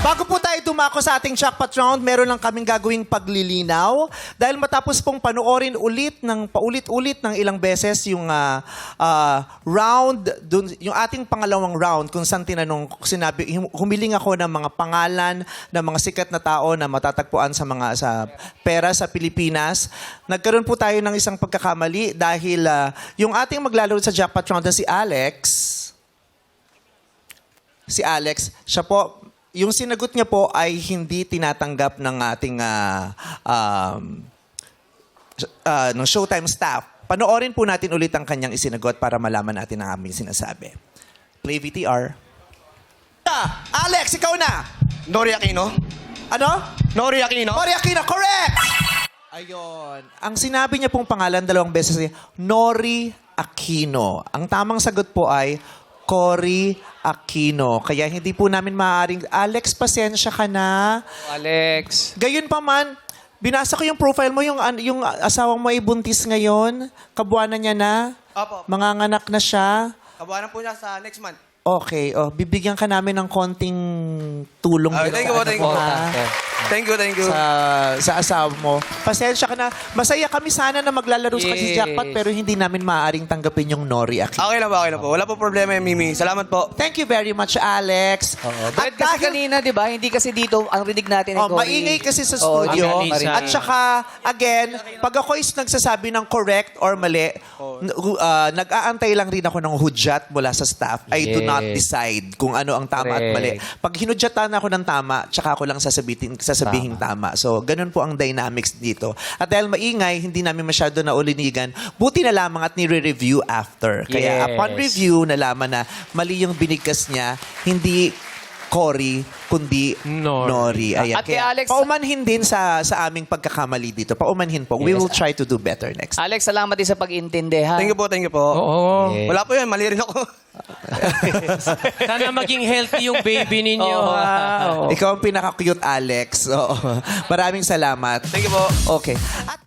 Bago po tayo dumako sa ating jackpot round, meron lang kaming gagawing paglilinaw. Dahil matapos pong panoorin ulit ng paulit-ulit ng ilang beses yung round, yung ating pangalawang round kung saan tinanong, humiling ako ng mga pangalan ng mga sikat na tao na matatagpuan sa pera sa Pilipinas. Nagkaroon po tayo ng isang pagkakamali dahil yung ating maglalaro sa jackpot round na si Alex, siya po, yung sinagot niya po ay hindi tinatanggap ng ating ng Showtime staff. Panoorin po natin ulit ang kanyang isinagot para malaman natin ang aming sinasabi. Play VTR. Alex, ikaw na! Nori Aquino? Ano? Nori Aquino? Nori Aquino, correct! Ayun. Ang sinabi niya pong pangalan dalawang beses ay Nori Aquino. Ang tamang sagot po ay Cory Aquino. Kaya hindi po namin maaaring, Alex, pasensya ka na. Alex. Gayon pa man, binasa ko yung profile mo, yung asawang mo ay buntis ngayon. Kabuanan niya na. Opo. Manganganak na siya. Kabuhanan po niya sa next month. Okay. Oh, bibigyan ka namin ng konting tulong. Thank you po, thank you. Thank you. Sa asawa mo. Pasensya ka na. Masaya kami sana na maglalaro sa kasi jackpot pero hindi namin maaaring tanggapin yung Nori Aquino. Okay lang po. Wala po problema yung Mimi. Salamat po. Thank you very much, Alex. At kasi kanina, di ba, hindi kasi dito ang rinig natin ay Cory. Maingay kasi sa studio. Marisa. At saka, again, pag ako is nagsasabi ng correct or mali, nag-aantay lang rin ako ng hudyat mula sa staff. I do not decide kung ano ang tama at mali. Pag hinudyatan ako ng tama, tsaka ako lang sasabihin tama. So, ganun po ang dynamics dito. At dahil maingay, hindi namin masyado na ulinigan, buti na lamang at nire-review after. Kaya upon review, nalaman na mali yung binigkas niya, hindi Cory, kundi Nori. Ayan. At kay Kaya, Alex- paumanhin din sa aming pagkakamali dito. Paumanhin po. We will try to do better next. Alex, salamat din sa pag-intindi, ha? Thank you po. Oo. Wala po yan. Mali rin ako. Sana maging healthy yung baby ninyo. Ikaw ang pinaka-cute, Alex. Oo. Maraming salamat. Thank you po. Okay. At